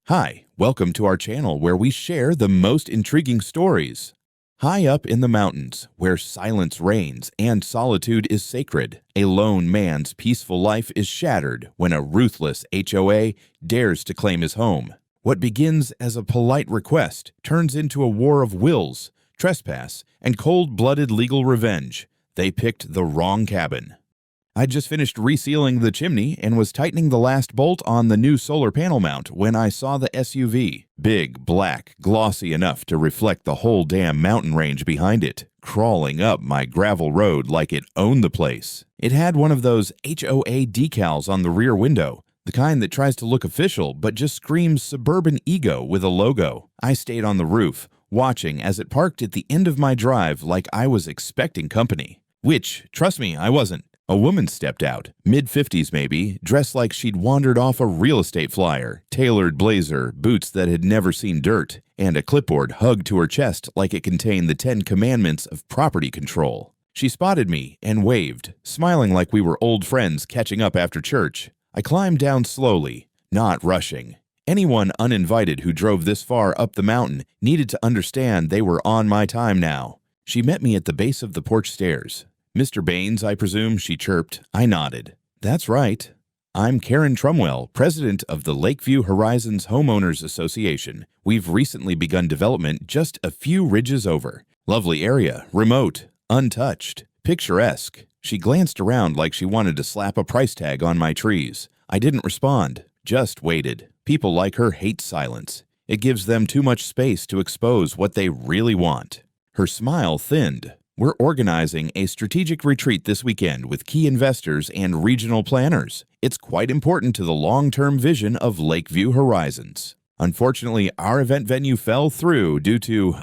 Hi, welcome to our channel where we share the most intriguing stories. High up in the mountains, where silence reigns and solitude is sacred, a lone man's peaceful life is shattered when a ruthless HOA dares to claim his home. What begins as a polite request turns into a war of wills, trespass, and cold-blooded legal revenge. They picked the wrong cabin. I'd just finished resealing the chimney and was tightening the last bolt on the new solar panel mount when I saw the SUV. Big, black, glossy enough to reflect the whole damn mountain range behind it, crawling up my gravel road like it owned the place. It had one of those HOA decals on the rear window, the kind that tries to look official but just screams suburban ego with a logo. I stayed on the roof, watching as it parked at the end of my drive like I was expecting company. Which, trust me, I wasn't. A woman stepped out, mid-50s maybe, dressed like she'd wandered off a real estate flyer, tailored blazer, boots that had never seen dirt, and a clipboard hugged to her chest like it contained the 10 Commandments of property control. She spotted me and waved, smiling like we were old friends catching up after church. I climbed down slowly, not rushing. Anyone uninvited who drove this far up the mountain needed to understand they were on my time now. She met me at the base of the porch stairs. "Mr. Baines, I presume," she chirped. I nodded. "That's right. I'm Karen Trumwell, president of the Lakeview Horizons Homeowners Association. We've recently begun development just a few ridges over. Lovely area, remote, untouched, picturesque." She glanced around like she wanted to slap a price tag on my trees. I didn't respond, just waited. People like her hate silence. It gives them too much space to expose what they really want. Her smile thinned. "We're organizing a strategic retreat this weekend with key investors and regional planners. It's quite important to the long-term vision of Lakeview Horizons. Unfortunately, our event venue fell through due to,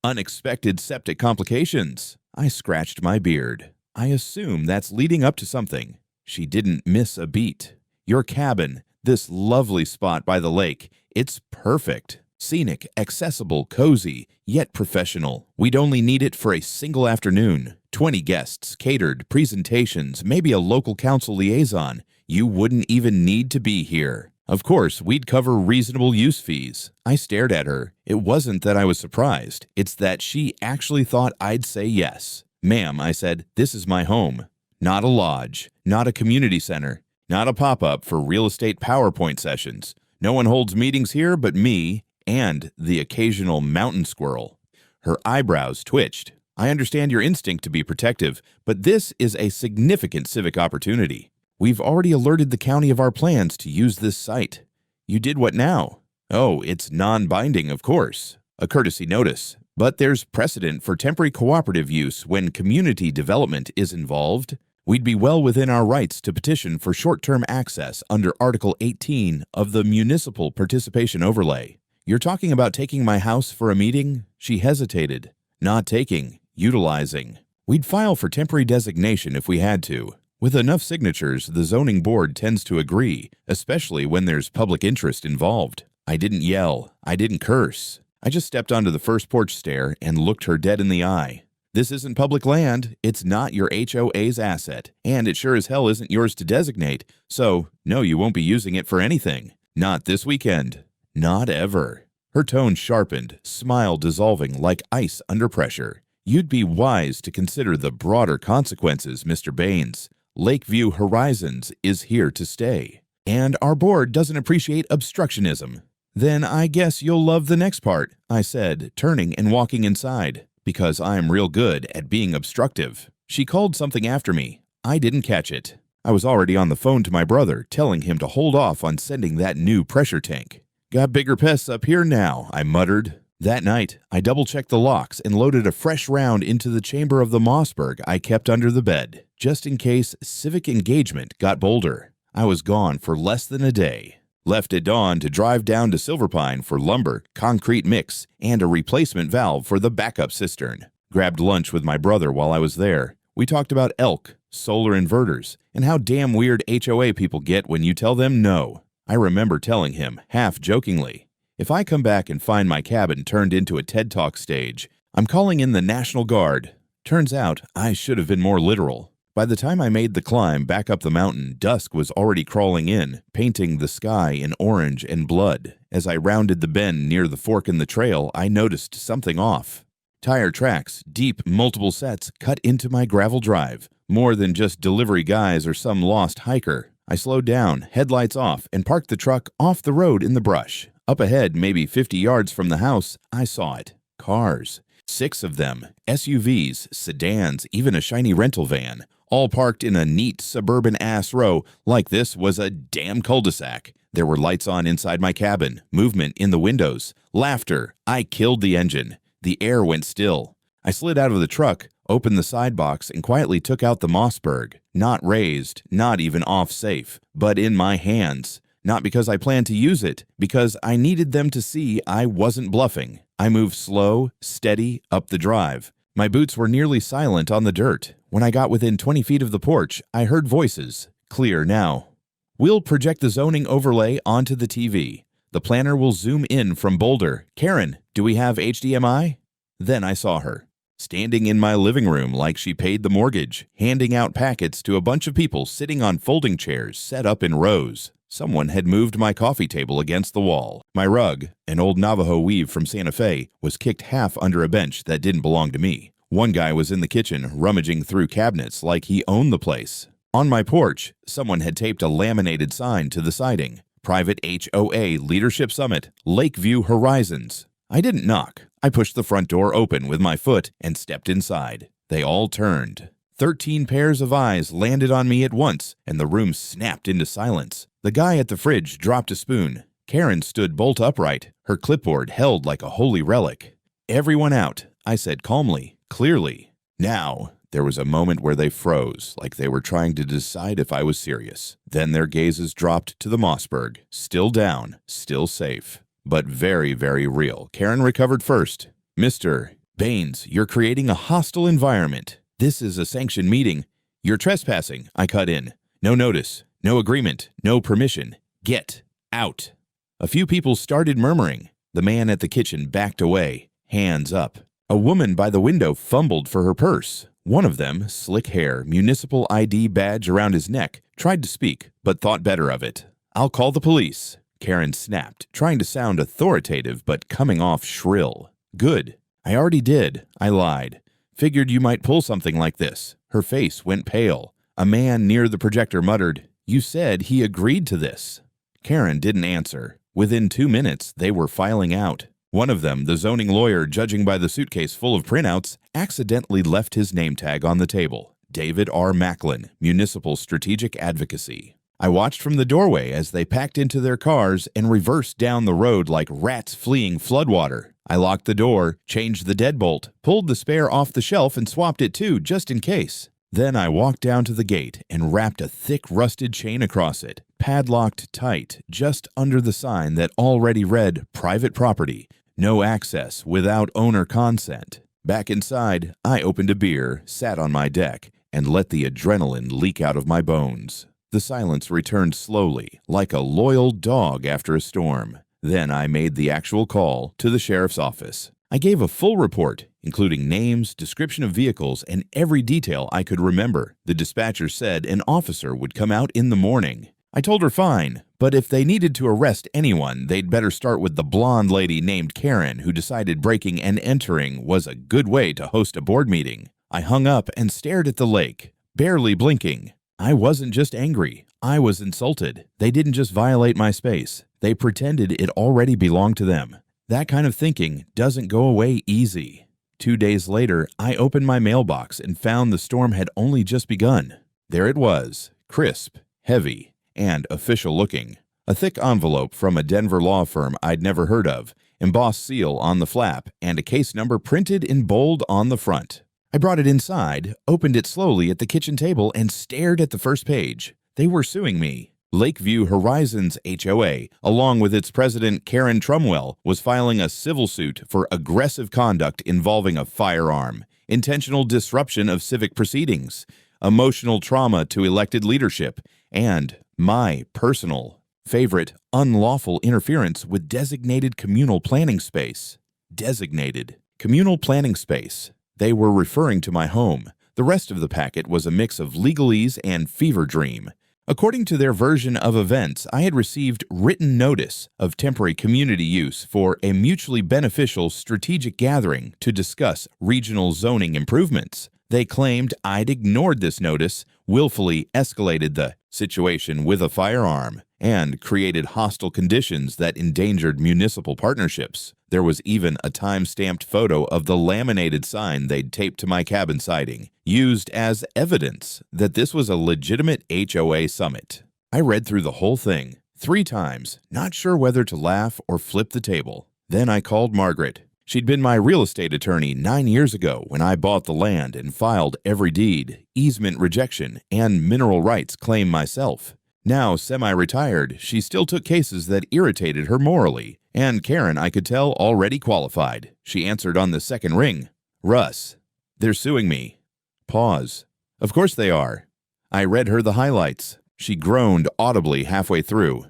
unexpected septic complications." I scratched my beard. I assume that's leading up to something. She didn't miss a beat. "Your cabin, this lovely spot by the lake, it's perfect. Scenic, accessible, cozy, yet professional. We'd only need it for a single afternoon. 20 guests, catered, presentations, maybe a local council liaison. You wouldn't even need to be here. Of course, we'd cover reasonable use fees." I stared at her. It wasn't that I was surprised. It's that she actually thought I'd say yes. "Ma'am," I said, "this is my home. Not a lodge, not a community center, not a pop-up for real estate PowerPoint sessions. No one holds meetings here but me and the occasional mountain squirrel." Her eyebrows twitched. "I understand your instinct to be protective, but this is a significant civic opportunity. We've already alerted the county of our plans to use this site." "You did what now?" "Oh, it's non-binding, of course. A courtesy notice. But there's precedent for temporary cooperative use when community development is involved. We'd be well within our rights to petition for short-term access under Article 18 of the Municipal Participation Overlay." "You're talking about taking my house for a meeting?" She hesitated. "Not taking, utilizing. We'd file for temporary designation if we had to. With enough signatures, the zoning board tends to agree, especially when there's public interest involved." I didn't yell. I didn't curse. I just stepped onto the first porch stair and looked her dead in the eye. "This isn't public land. It's not your HOA's asset, and it sure as hell isn't yours to designate. So, no, you won't be using it for anything. Not this weekend. Not ever." Her tone sharpened, smile dissolving like ice under pressure. "You'd be wise to consider the broader consequences, Mr. Baines. Lakeview Horizons is here to stay. And our board doesn't appreciate obstructionism." "Then I guess you'll love the next part," I said, turning and walking inside. "Because I'm real good at being obstructive." She called something after me. I didn't catch it. I was already on the phone to my brother, telling him to hold off on sending that new pressure tank. "Got bigger pests up here now," I muttered. That night, I double-checked the locks and loaded a fresh round into the chamber of the Mossberg I kept under the bed, just in case civic engagement got bolder. I was gone for less than a day. Left at dawn to drive down to Silverpine for lumber, concrete mix, and a replacement valve for the backup cistern. Grabbed lunch with my brother while I was there. We talked about elk, solar inverters, and how damn weird HOA people get when you tell them no. I remember telling him, half jokingly, "If I come back and find my cabin turned into a TED Talk stage, I'm calling in the National Guard." Turns out I should have been more literal. By the time I made the climb back up the mountain, dusk was already crawling in, painting the sky in orange and blood, As I rounded the bend near the fork in the trail, I noticed something off. Tire tracks, deep, multiple sets, cut into my gravel drive. More than just delivery guys or some lost hiker. I slowed down, headlights off, and parked the truck off the road in the brush. Up ahead, maybe 50 yards from the house, I saw it. Cars. 6 of them. SUVs, sedans, even a shiny rental van. All parked in a neat suburban-ass row like this was a damn cul-de-sac. There were lights on inside my cabin, movement in the windows, laughter. I killed the engine. The air went still. I slid out of the truck, opened the side box, and quietly took out the Mossberg. Not raised, not even off-safe, but in my hands. Not because I planned to use it, because I needed them to see I wasn't bluffing. I moved slow, steady, up the drive. My boots were nearly silent on the dirt. When I got within 20 feet of the porch, I heard voices. Clear now. We'll project the zoning overlay onto the TV. The planner will zoom in from Boulder. Karen, do we have HDMI? Then I saw her, standing in my living room like she paid the mortgage, handing out packets to a bunch of people sitting on folding chairs set up in rows. Someone had moved my coffee table against the wall. My rug, an old Navajo weave from Santa Fe, was kicked half under a bench that didn't belong to me. One guy was in the kitchen, rummaging through cabinets like he owned the place. On my porch, someone had taped a laminated sign to the siding. Private HOA Leadership Summit, Lakeview Horizons. I didn't knock. I pushed the front door open with my foot and stepped inside. They all turned. 13 pairs of eyes landed on me at once, and the room snapped into silence. The guy at the fridge dropped a spoon. Karen stood bolt upright, her clipboard held like a holy relic. Everyone out, I said calmly, clearly. Now, there was a moment where they froze, like they were trying to decide if I was serious. Then their gazes dropped to the Mossberg, still down, still safe, but very, very real. Karen recovered first. Mr. Baines, you're creating a hostile environment. This is a sanctioned meeting. You're trespassing, I cut in. No notice, no agreement, no permission. Get out. A few people started murmuring. The man at the kitchen backed away, hands up. A woman by the window fumbled for her purse. One of them, slick hair, municipal ID badge around his neck, tried to speak, but thought better of it. I'll call the police, Karen snapped, trying to sound authoritative but coming off shrill. Good. I already did, I lied. Figured you might pull something like this. Her face went pale. A man near the projector muttered, You said he agreed to this. Karen didn't answer. Within 2 minutes, they were filing out. One of them, the zoning lawyer judging by the suitcase full of printouts, accidentally left his name tag on the table. David R. Macklin, Municipal Strategic Advocacy. I watched from the doorway as they packed into their cars and reversed down the road like rats fleeing floodwater. I locked the door, changed the deadbolt, pulled the spare off the shelf and swapped it too, just in case. Then I walked down to the gate and wrapped a thick rusted chain across it, padlocked tight just under the sign that already read Private Property, No Access Without Owner Consent. Back inside, I opened a beer, sat on my deck, and let the adrenaline leak out of my bones. The silence returned slowly, like a loyal dog after a storm. Then I made the actual call to the sheriff's office. I gave a full report, including names, description of vehicles, and every detail I could remember. The dispatcher said an officer would come out in the morning. I told her fine, but if they needed to arrest anyone, they'd better start with the blonde lady named Karen who decided breaking and entering was a good way to host a board meeting. I hung up and stared at the lake, barely blinking. I wasn't just angry. I was insulted. They didn't just violate my space. They pretended it already belonged to them. That kind of thinking doesn't go away easy. 2 days later, I opened my mailbox and found the storm had only just begun. There it was, crisp, heavy, and official looking. A thick envelope from a Denver law firm I'd never heard of, embossed seal on the flap, and a case number printed in bold on the front. I brought it inside, opened it slowly at the kitchen table, and stared at the first page. They were suing me. Lakeview Horizons HOA, along with its president Karen Trumwell, was filing a civil suit for aggressive conduct involving a firearm, intentional disruption of civic proceedings, emotional trauma to elected leadership, and my personal favorite, unlawful interference with designated communal planning space. Designated communal planning space. They were referring to my home. The rest of the packet was a mix of legalese and fever dream. According to their version of events, I had received written notice of temporary community use for a mutually beneficial strategic gathering to discuss regional zoning improvements. They claimed I'd ignored this notice, willfully escalated the situation with a firearm, and created hostile conditions that endangered municipal partnerships. There was even a time-stamped photo of the laminated sign they'd taped to my cabin siding, used as evidence that this was a legitimate HOA summit. I read through the whole thing 3 times, not sure whether to laugh or flip the table. Then I called Margaret. She'd been my real estate attorney 9 years ago when I bought the land and filed every deed, easement rejection, and mineral rights claim myself. Now semi-retired, she still took cases that irritated her morally, and Karen, I could tell, already qualified. She answered on the second ring. Russ, they're suing me. Pause. Of course they are. I read her the highlights. She groaned audibly halfway through.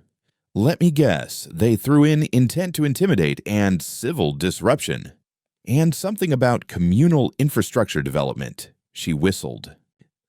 Let me guess, they threw in intent to intimidate and civil disruption. And something about communal infrastructure development. She whistled.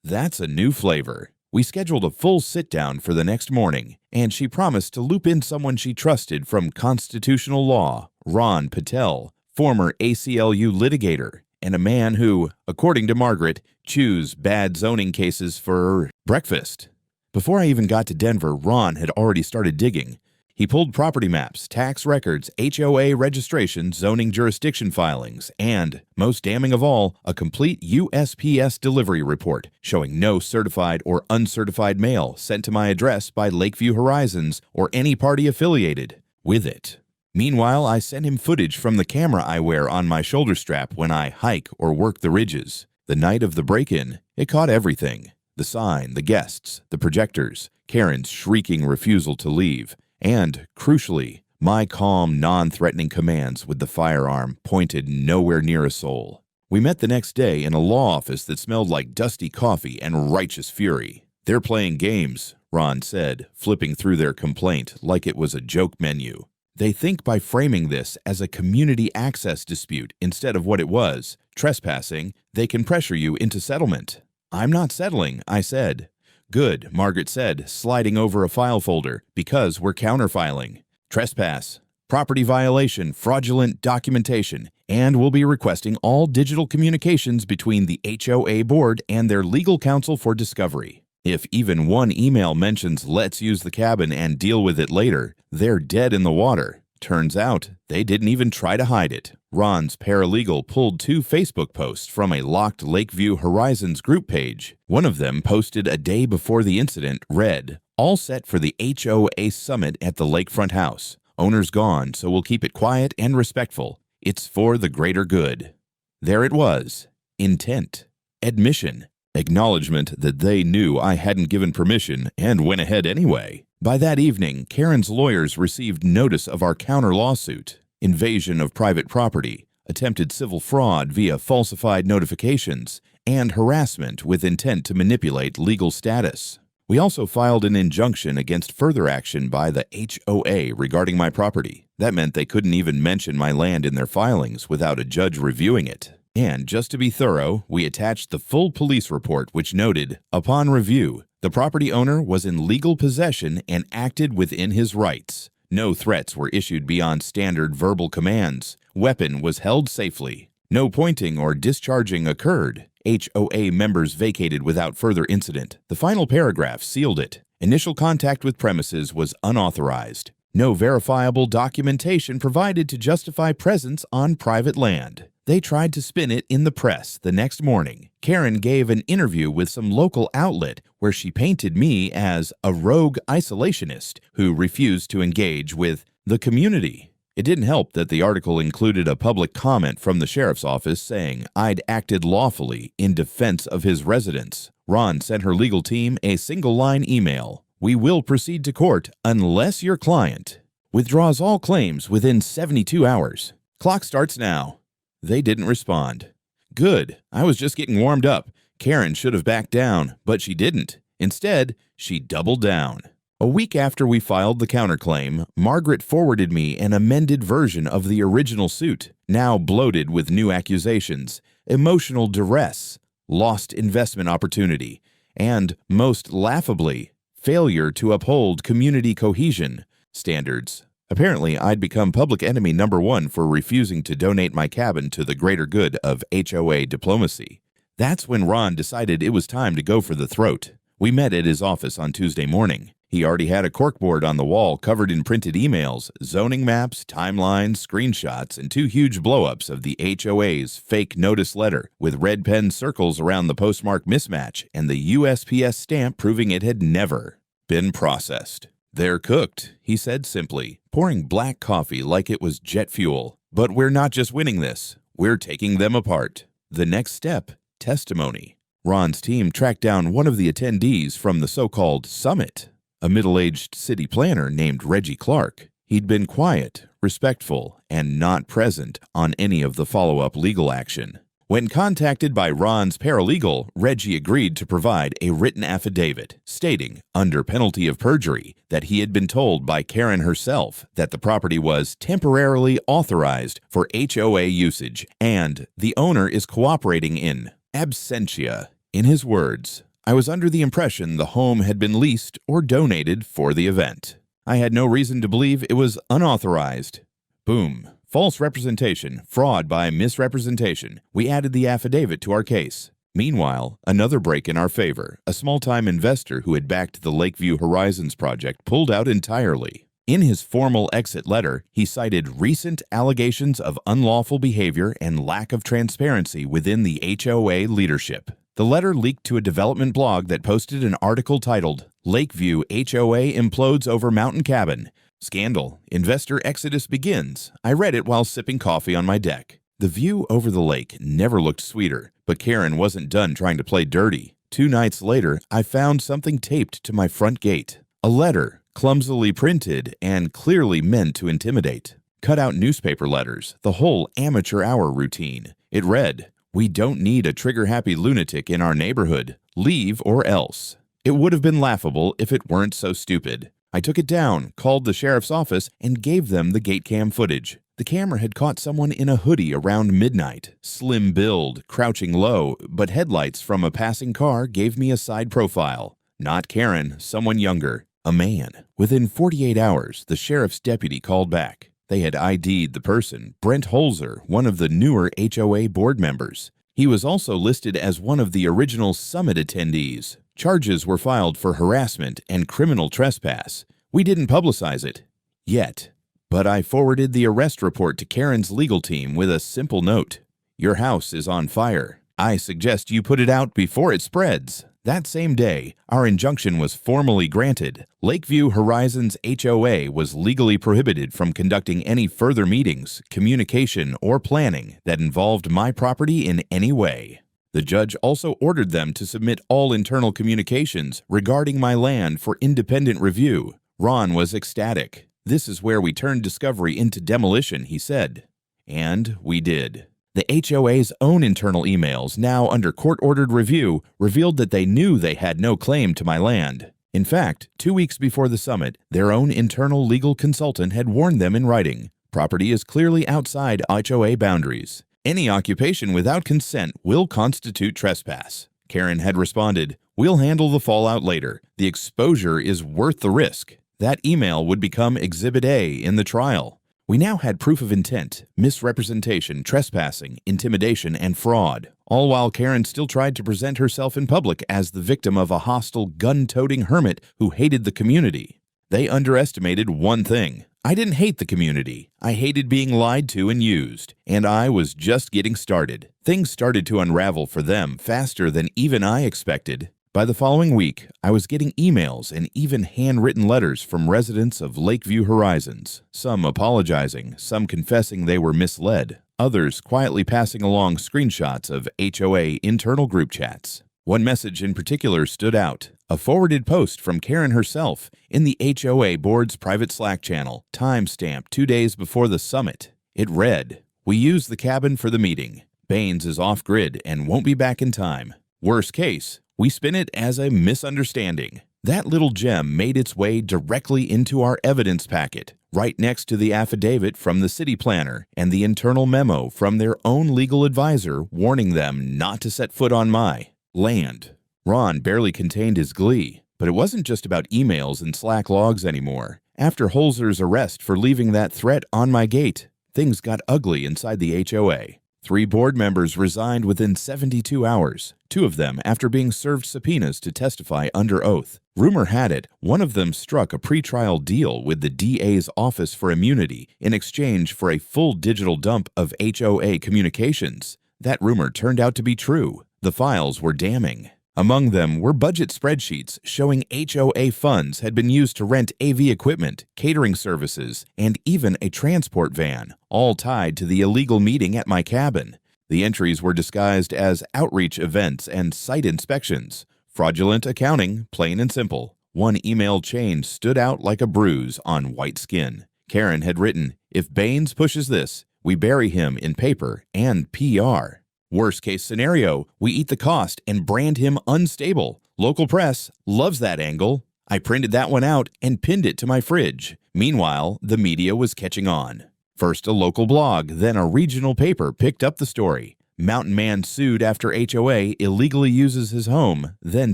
That's a new flavor. We scheduled a full sit-down for the next morning, and she promised to loop in someone she trusted from constitutional law, Ron Patel, former ACLU litigator, and a man who, according to Margaret, chews bad zoning cases for breakfast. Before I even got to Denver, Ron had already started digging. He pulled property maps, tax records, HOA registration, zoning jurisdiction filings, and, most damning of all, a complete USPS delivery report showing no certified or uncertified mail sent to my address by Lakeview Horizons or any party affiliated with it. Meanwhile, I sent him footage from the camera I wear on my shoulder strap when I hike or work the ridges. The night of the break-in, it caught everything. The sign, the guests, the projectors, Karen's shrieking refusal to leave, and, crucially, my calm, non-threatening commands with the firearm pointed nowhere near a soul. We met the next day in a law office that smelled like dusty coffee and righteous fury. They're playing games, Ron said, flipping through their complaint like it was a joke menu. They think by framing this as a community access dispute instead of what it was, trespassing, they can pressure you into settlement. I'm not settling, I said. Good, Margaret said, sliding over a file folder, because we're counterfiling. Trespass, property violation, fraudulent documentation, and we'll be requesting all digital communications between the HOA board and their legal counsel for discovery. If even one email mentions let's use the cabin and deal with it later, they're dead in the water. Turns out, they didn't even try to hide it. Ron's paralegal pulled 2 Facebook posts from a locked Lakeview Horizons group page. One of them, posted a day before the incident, read, "All set for the HOA summit at the lakefront house. Owner's gone, so we'll keep it quiet and respectful. It's for the greater good." There it was. Intent. Admission. Acknowledgement that they knew I hadn't given permission and went ahead anyway. By that evening, Karen's lawyers received notice of our counter-lawsuit, invasion of private property, attempted civil fraud via falsified notifications, and harassment with intent to manipulate legal status. We also filed an injunction against further action by the HOA regarding my property. That meant they couldn't even mention my land in their filings without a judge reviewing it. And just to be thorough, we attached the full police report which noted, upon review, the property owner was in legal possession and acted within his rights. No threats were issued beyond standard verbal commands. Weapon was held safely. No pointing or discharging occurred. HOA members vacated without further incident. The final paragraph sealed it. Initial contact with premises was unauthorized. No verifiable documentation provided to justify presence on private land. They tried to spin it in the press the next morning. Karen gave an interview with some local outlet where she painted me as a rogue isolationist who refused to engage with the community. It didn't help that the article included a public comment from the sheriff's office saying I'd acted lawfully in defense of his residents. Ron sent her legal team a single-line email. "We will proceed to court unless your client withdraws all claims within 72 hours. Clock starts now." They didn't respond. Good. I was just getting warmed up. Karen should have backed down, but she didn't. Instead, she doubled down. A week after we filed the counterclaim, Margaret forwarded me an amended version of the original suit, now bloated with new accusations, emotional duress, lost investment opportunity, and, most laughably, failure to uphold community cohesion standards. Apparently, I'd become public enemy number one for refusing to donate my cabin to the greater good of HOA diplomacy. That's when Ron decided it was time to go for the throat. We met at his office on Tuesday morning. He already had a corkboard on the wall covered in printed emails, zoning maps, timelines, screenshots, and 2 huge blow-ups of the HOA's fake notice letter with red pen circles around the postmark mismatch and the USPS stamp proving it had never been processed. "They're cooked," he said simply, pouring black coffee like it was jet fuel. "But we're not just winning this, we're taking them apart." The next step, testimony. Ron's team tracked down one of the attendees from the so-called summit, a middle-aged city planner named Reggie Clark. He'd been quiet, respectful, and not present on any of the follow-up legal action. When contacted by Ron's paralegal, Reggie agreed to provide a written affidavit stating, under penalty of perjury, that he had been told by Karen herself that the property was temporarily authorized for HOA usage and the owner is cooperating in absentia. In his words, "I was under the impression the home had been leased or donated for the event. I had no reason to believe it was unauthorized." Boom. False representation, fraud by misrepresentation. We added the affidavit to our case. Meanwhile, another break in our favor. A small-time investor who had backed the Lakeview Horizons project pulled out entirely. In his formal exit letter, he cited recent allegations of unlawful behavior and lack of transparency within the HOA leadership. The letter leaked to a development blog that posted an article titled, "Lakeview HOA Implodes Over Mountain Cabin. Scandal. Investor Exodus Begins." I read it while sipping coffee on my deck. The view over the lake never looked sweeter, but Karen wasn't done trying to play dirty. 2 nights later, I found something taped to my front gate. A letter, clumsily printed and clearly meant to intimidate. Cut-out newspaper letters, the whole amateur hour routine. It read, "We don't need a trigger-happy lunatic in our neighborhood. Leave or else." It would have been laughable if it weren't so stupid. I took it down, called the sheriff's office, and gave them the gate cam footage. The camera had caught someone in a hoodie around midnight. Slim build, crouching low, but headlights from a passing car gave me a side profile. Not Karen, someone younger. A man. Within 48 hours, the sheriff's deputy called back. They had ID'd the person, Brent Holzer, one of the newer HOA board members. He was also listed as one of the original summit attendees. Charges were filed for harassment and criminal trespass. We didn't publicize it. Yet. But I forwarded the arrest report to Karen's legal team with a simple note. "Your house is on fire. I suggest you put it out before it spreads." That same day, our injunction was formally granted. Lakeview Horizons HOA was legally prohibited from conducting any further meetings, communication, or planning that involved my property in any way. The judge also ordered them to submit all internal communications regarding my land for independent review. Ron was ecstatic. "This is where we turned discovery into demolition," he said. And we did. The HOA's own internal emails, now under court-ordered review, revealed that they knew they had no claim to my land. In fact, 2 weeks before the summit, their own internal legal consultant had warned them in writing, "Property is clearly outside HOA boundaries. Any occupation without consent will constitute trespass." Karen had responded, "We'll handle the fallout later. The exposure is worth the risk." That email would become Exhibit A in the trial. We now had proof of intent, misrepresentation, trespassing, intimidation, and fraud, all while Karen still tried to present herself in public as the victim of a hostile, gun-toting hermit who hated the community. They underestimated one thing. I didn't hate the community. I hated being lied to and used, and I was just getting started. Things started to unravel for them faster than even I expected. By the following week, I was getting emails and even handwritten letters from residents of Lakeview Horizons, some apologizing, some confessing they were misled, others quietly passing along screenshots of HOA internal group chats. One message in particular stood out, a forwarded post from Karen herself in the HOA board's private Slack channel, time-stamped 2 days before the summit. It read, "We use the cabin for the meeting. Baines is off-grid and won't be back in time. Worst case, we spin it as a misunderstanding." That little gem made its way directly into our evidence packet, right next to the affidavit from the city planner and the internal memo from their own legal advisor warning them not to set foot on my land. Ron barely contained his glee. But it wasn't just about emails and Slack logs anymore. After Holzer's arrest for leaving that threat on my gate, things got ugly inside the HOA. 3 board members resigned within 72 hours, 2 of them after being served subpoenas to testify under oath. Rumor had it, one of them struck a pretrial deal with the DA's Office for Immunity in exchange for a full digital dump of HOA communications. That rumor turned out to be true. The files were damning. Among them were budget spreadsheets showing HOA funds had been used to rent AV equipment, catering services, and even a transport van, all tied to the illegal meeting at my cabin. The entries were disguised as outreach events and site inspections. Fraudulent accounting, plain and simple. One email chain stood out like a bruise on white skin. Karen had written, "If Baines pushes this, we bury him in paper and PR. Worst case scenario, we eat the cost and brand him unstable. Local press loves that angle." I printed that one out and pinned it to my fridge. Meanwhile, the media was catching on. First a local blog, then a regional paper picked up the story. Mountain man sued after HOA illegally uses his home, then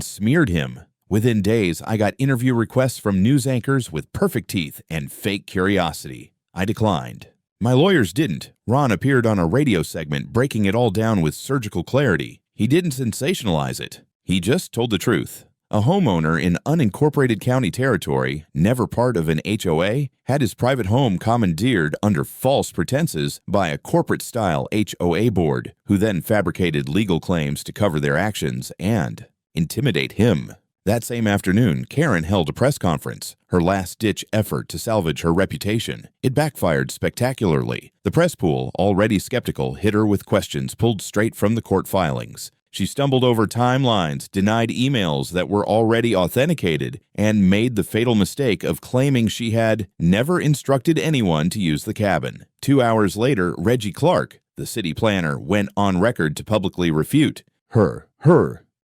smeared him. Within days, I got interview requests from news anchors with perfect teeth and fake curiosity. I declined. My lawyers didn't. Ron appeared on a radio segment breaking it all down with surgical clarity. He didn't sensationalize it. He just told the truth. A homeowner in unincorporated county territory, never part of an HOA, had his private home commandeered under false pretenses by a corporate-style HOA board, who then fabricated legal claims to cover their actions and intimidate him. That same afternoon, Karen held a press conference, her last-ditch effort to salvage her reputation. It backfired spectacularly. The press pool, already skeptical, hit her with questions pulled straight from the court filings. She stumbled over timelines, denied emails that were already authenticated, and made the fatal mistake of claiming she had never instructed anyone to use the cabin. 2 hours later, Reggie Clark, the city planner, went on record to publicly refute her.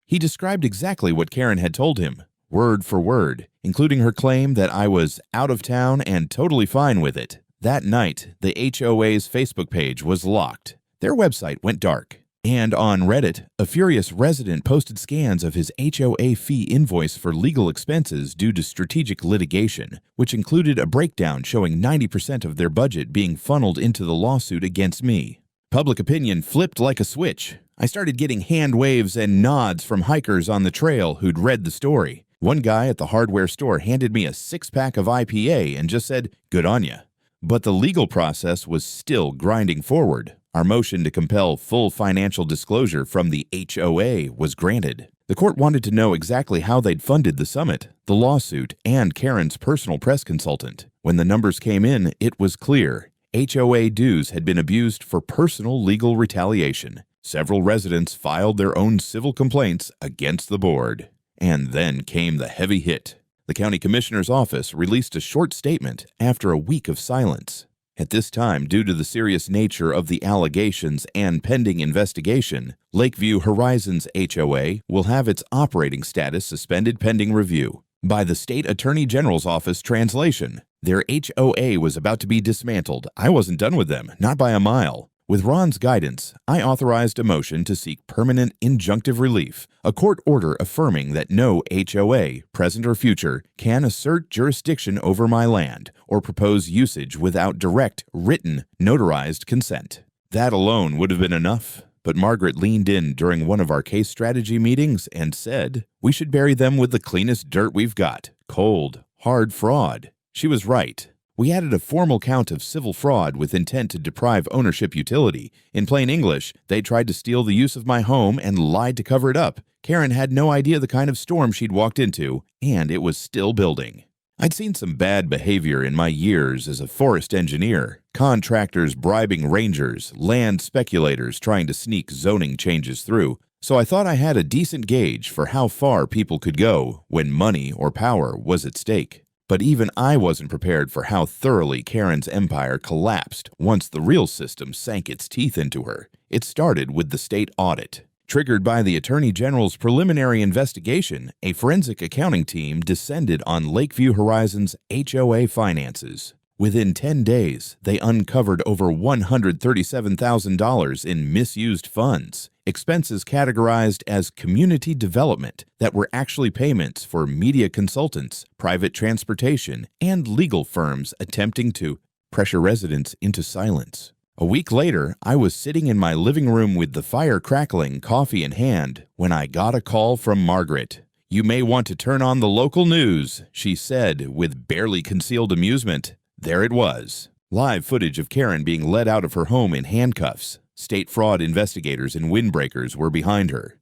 He described exactly what Karen had told him, word for word, including her claim that I was out of town and totally fine with it. That night, the HOA's Facebook page was locked. Their website went dark. And on Reddit, a furious resident posted scans of his HOA fee invoice for legal expenses due to strategic litigation, which included a breakdown showing 90% of their budget being funneled into the lawsuit against me. Public opinion flipped like a switch. I started getting hand waves and nods from hikers on the trail who'd read the story. One guy at the hardware store handed me a 6-pack of IPA and just said, "Good on ya." But the legal process was still grinding forward. Our motion to compel full financial disclosure from the HOA was granted. The court wanted to know exactly how they'd funded the summit, the lawsuit, and Karen's personal press consultant. When the numbers came in, it was clear. HOA dues had been abused for personal legal retaliation. Several residents filed their own civil complaints against the board. And then came the heavy hit. The county commissioner's office released a short statement after a week of silence. At this time, due to the serious nature of the allegations and pending investigation, Lakeview Horizons HOA will have its operating status suspended pending review. By the State Attorney General's Office translation, their HOA was about to be dismantled. I wasn't done with them, not by a mile. With Ron's guidance, I authorized a motion to seek permanent injunctive relief, a court order affirming that no HOA, present or future, can assert jurisdiction over my land or propose usage without direct, written, notarized consent. That alone would have been enough, but Margaret leaned in during one of our case strategy meetings and said, "We should bury them with the cleanest dirt we've got, cold, hard fraud." She was right. We added a formal count of civil fraud with intent to deprive ownership utility. In plain English, they tried to steal the use of my home and lied to cover it up. Karen had no idea the kind of storm she'd walked into, and it was still building. I'd seen some bad behavior in my years as a forest engineer. Contractors bribing rangers, land speculators trying to sneak zoning changes through. So I thought I had a decent gauge for how far people could go when money or power was at stake. But even I wasn't prepared for how thoroughly Karen's empire collapsed once the real system sank its teeth into her. It started with the state audit. Triggered by the Attorney General's preliminary investigation, a forensic accounting team descended on Lakeview Horizons HOA finances. Within 10 days, they uncovered over $137,000 in misused funds, expenses categorized as community development that were actually payments for media consultants, private transportation, and legal firms attempting to pressure residents into silence. A week later, I was sitting in my living room with the fire crackling, coffee in hand, when I got a call from Margaret. "You may want to turn on the local news," she said with barely concealed amusement. There it was. Live footage of Karen being led out of her home in handcuffs. State fraud investigators and windbreakers were behind her.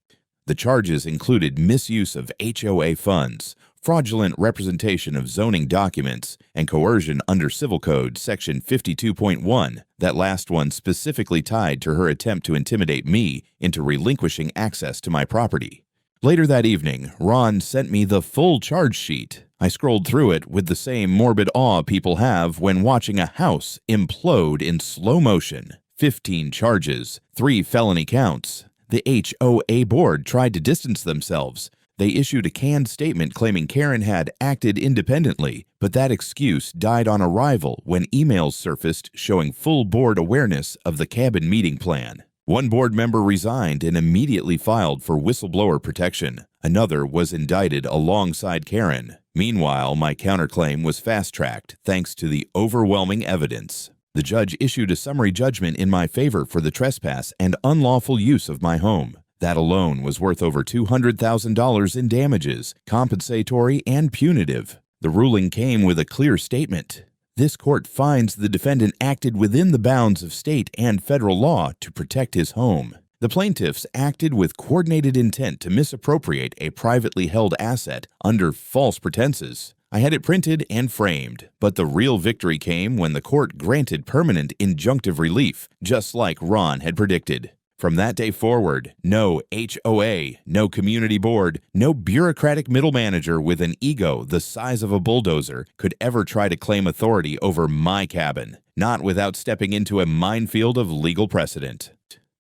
The charges included misuse of HOA funds, fraudulent representation of zoning documents, and coercion under Civil Code Section 52.1, that last one specifically tied to her attempt to intimidate me into relinquishing access to my property. Later that evening, Ron sent me the full charge sheet. I scrolled through it with the same morbid awe people have when watching a house implode in slow motion. 15 charges, 3 felony counts. The HOA board tried to distance themselves. They issued a canned statement claiming Karen had acted independently, but that excuse died on arrival when emails surfaced showing full board awareness of the cabin meeting plan. One board member resigned and immediately filed for whistleblower protection. Another was indicted alongside Karen. Meanwhile, my counterclaim was fast-tracked thanks to the overwhelming evidence. The judge issued a summary judgment in my favor for the trespass and unlawful use of my home. That alone was worth over $200,000 in damages, compensatory and punitive. The ruling came with a clear statement. This court finds the defendant acted within the bounds of state and federal law to protect his home. The plaintiffs acted with coordinated intent to misappropriate a privately held asset under false pretenses. I had it printed and framed, but the real victory came when the court granted permanent injunctive relief, just like Ron had predicted. From that day forward, no HOA, no community board, no bureaucratic middle manager with an ego the size of a bulldozer could ever try to claim authority over my cabin, not without stepping into a minefield of legal precedent.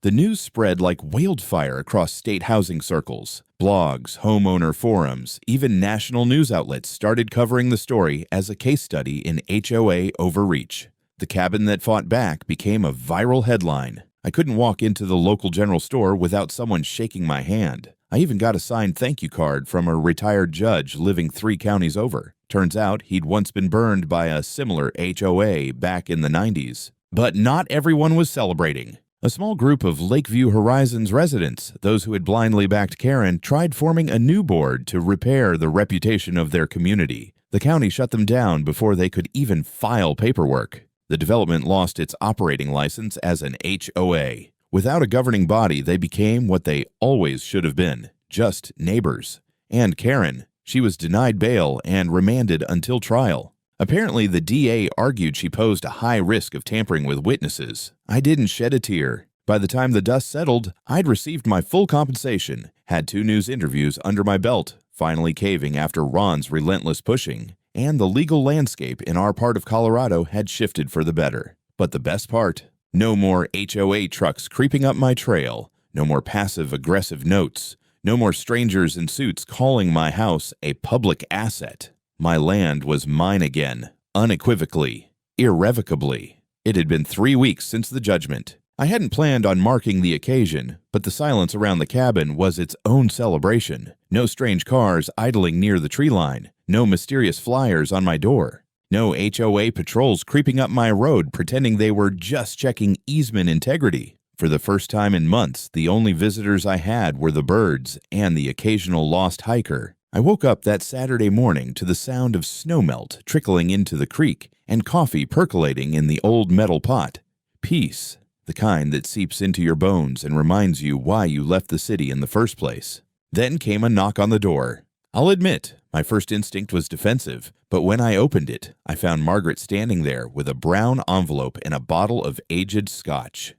The news spread like wildfire across state housing circles. Blogs, homeowner forums, even national news outlets started covering the story as a case study in HOA overreach. The cabin that fought back became a viral headline. I couldn't walk into the local general store without someone shaking my hand. I even got a signed thank you card from a retired judge living 3 counties over. Turns out he'd once been burned by a similar HOA back in the 90s. But not everyone was celebrating. A small group of Lakeview Horizons residents, those who had blindly backed Karen, tried forming a new board to repair the reputation of their community. The county shut them down before they could even file paperwork. The development lost its operating license as an HOA. Without a governing body, they became what they always should have been, just neighbors. And Karen, she was denied bail and remanded until trial. Apparently, the DA argued she posed a high risk of tampering with witnesses. I didn't shed a tear. By the time the dust settled, I'd received my full compensation, had 2 news interviews under my belt, finally caving after Ron's relentless pushing, and the legal landscape in our part of Colorado had shifted for the better. But the best part? No more HOA trucks creeping up my trail, no more passive-aggressive notes, no more strangers in suits calling my house a public asset. My land was mine again, unequivocally, irrevocably. It had been 3 weeks since the judgment. I hadn't planned on marking the occasion, but the silence around the cabin was its own celebration. No strange cars idling near the tree line, no mysterious flyers on my door, no HOA patrols creeping up my road pretending they were just checking easement integrity. For the first time in months, the only visitors I had were the birds and the occasional lost hiker. I woke up that Saturday morning to the sound of snowmelt trickling into the creek and coffee percolating in the old metal pot. Peace, the kind that seeps into your bones and reminds you why you left the city in the first place. Then came a knock on the door. I'll admit, my first instinct was defensive, but when I opened it, I found Margaret standing there with a brown envelope and a bottle of aged scotch.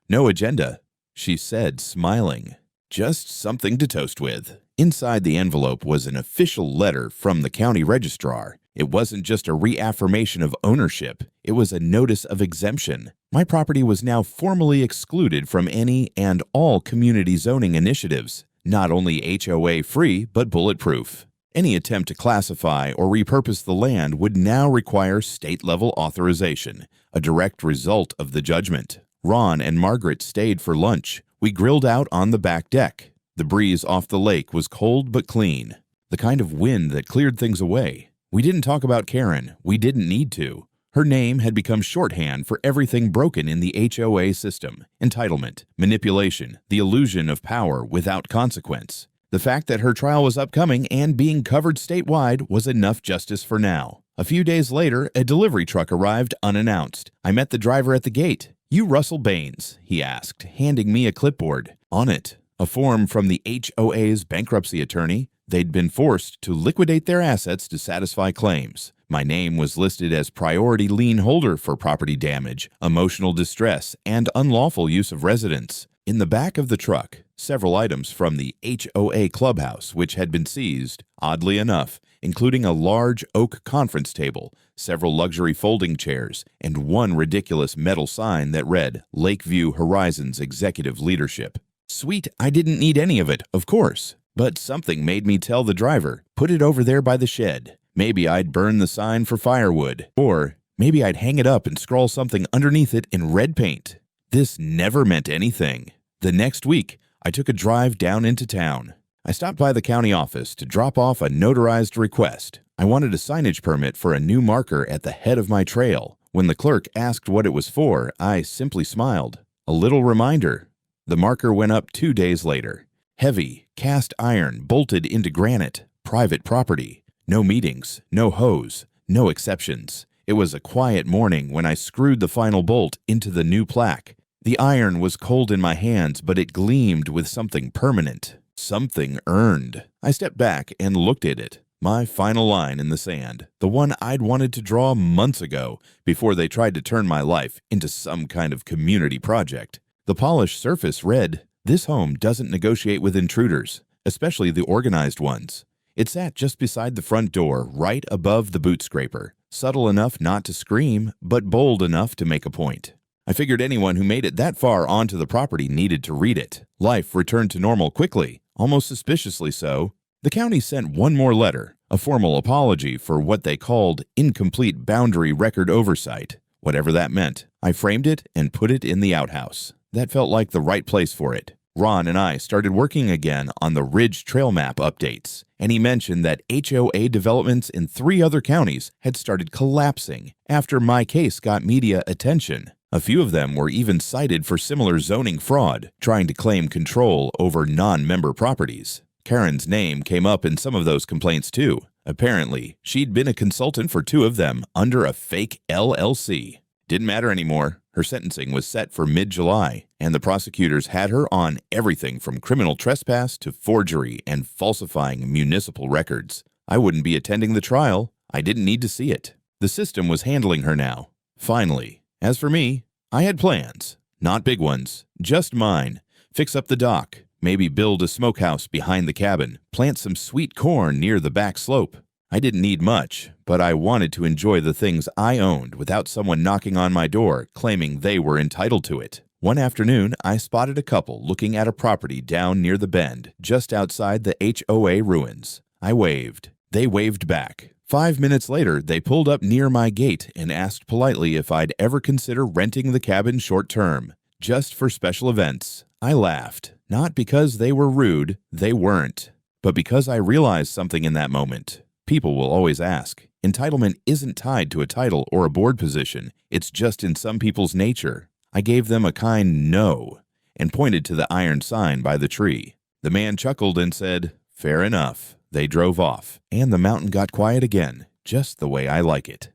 "No agenda," she said, smiling. "Just something to toast with." Inside the envelope was an official letter from the county registrar. It wasn't just a reaffirmation of ownership, it was a notice of exemption. My property was now formally excluded from any and all community zoning initiatives, not only HOA-free, but bulletproof. Any attempt to classify or repurpose the land would now require state-level authorization, a direct result of the judgment. Ron and Margaret stayed for lunch. We grilled out on the back deck. The breeze off the lake was cold but clean, the kind of wind that cleared things away. We didn't talk about Karen. We didn't need to. Her name had become shorthand for everything broken in the HOA system: entitlement, manipulation, the illusion of power without consequence. The fact that her trial was upcoming and being covered statewide was enough justice for now. A few days later, a delivery truck arrived unannounced. I met the driver at the gate. "You Russell Baines?" he asked, handing me a clipboard. On it, a form from the HOA's bankruptcy attorney. They'd been forced to liquidate their assets to satisfy claims. My name was listed as priority lien holder for property damage, emotional distress, and unlawful use of residence. In the back of the truck, several items from the HOA clubhouse, which had been seized, oddly enough, including a large oak conference table, several luxury folding chairs, and one ridiculous metal sign that read, "Lakeview Horizons Executive Leadership." Sweet, I didn't need any of it, of course. But something made me tell the driver, "Put it over there by the shed." Maybe I'd burn the sign for firewood, or maybe I'd hang it up and scrawl something underneath it in red paint. This never meant anything. The next week, I took a drive down into town. I stopped by the county office to drop off a notarized request. I wanted a signage permit for a new marker at the head of my trail. When the clerk asked what it was for, I simply smiled. A little reminder. The marker went up 2 days later. Heavy, cast iron bolted into granite, private property. No meetings, no HOAs, no exceptions. It was a quiet morning when I screwed the final bolt into the new plaque. The iron was cold in my hands, but it gleamed with something permanent, something earned. I stepped back and looked at it. My final line in the sand, the one I'd wanted to draw months ago before they tried to turn my life into some kind of community project. The polished surface read, "This home doesn't negotiate with intruders, especially the organized ones." It sat just beside the front door, right above the boot scraper, subtle enough not to scream, but bold enough to make a point. I figured anyone who made it that far onto the property needed to read it. Life returned to normal quickly, almost suspiciously so. The county sent one more letter, a formal apology for what they called incomplete boundary record oversight, whatever that meant. I framed it and put it in the outhouse. That felt like the right place for it. Ron and I started working again on the Ridge Trail Map updates, and he mentioned that HOA developments in 3 other counties had started collapsing after my case got media attention. A few of them were even cited for similar zoning fraud, trying to claim control over non-member properties. Karen's name came up in some of those complaints too. Apparently, she'd been a consultant for 2 of them under a fake LLC. Didn't matter anymore. Her sentencing was set for mid-July, and the prosecutors had her on everything from criminal trespass to forgery and falsifying municipal records. I wouldn't be attending the trial. I didn't need to see it. The system was handling her now. Finally. As for me, I had plans. Not big ones. Just mine. Fix up the dock. Maybe build a smokehouse behind the cabin. Plant some sweet corn near the back slope. I didn't need much, but I wanted to enjoy the things I owned without someone knocking on my door claiming they were entitled to it. One afternoon, I spotted a couple looking at a property down near the bend, just outside the HOA ruins. I waved. They waved back. 5 minutes later, they pulled up near my gate and asked politely if I'd ever consider renting the cabin short-term, just for special events. I laughed, not because they were rude, they weren't, but because I realized something in that moment. People will always ask. Entitlement isn't tied to a title or a board position. It's just in some people's nature. I gave them a kind no and pointed to the iron sign by the tree. The man chuckled and said, "Fair enough." They drove off, and the mountain got quiet again, just the way I like it.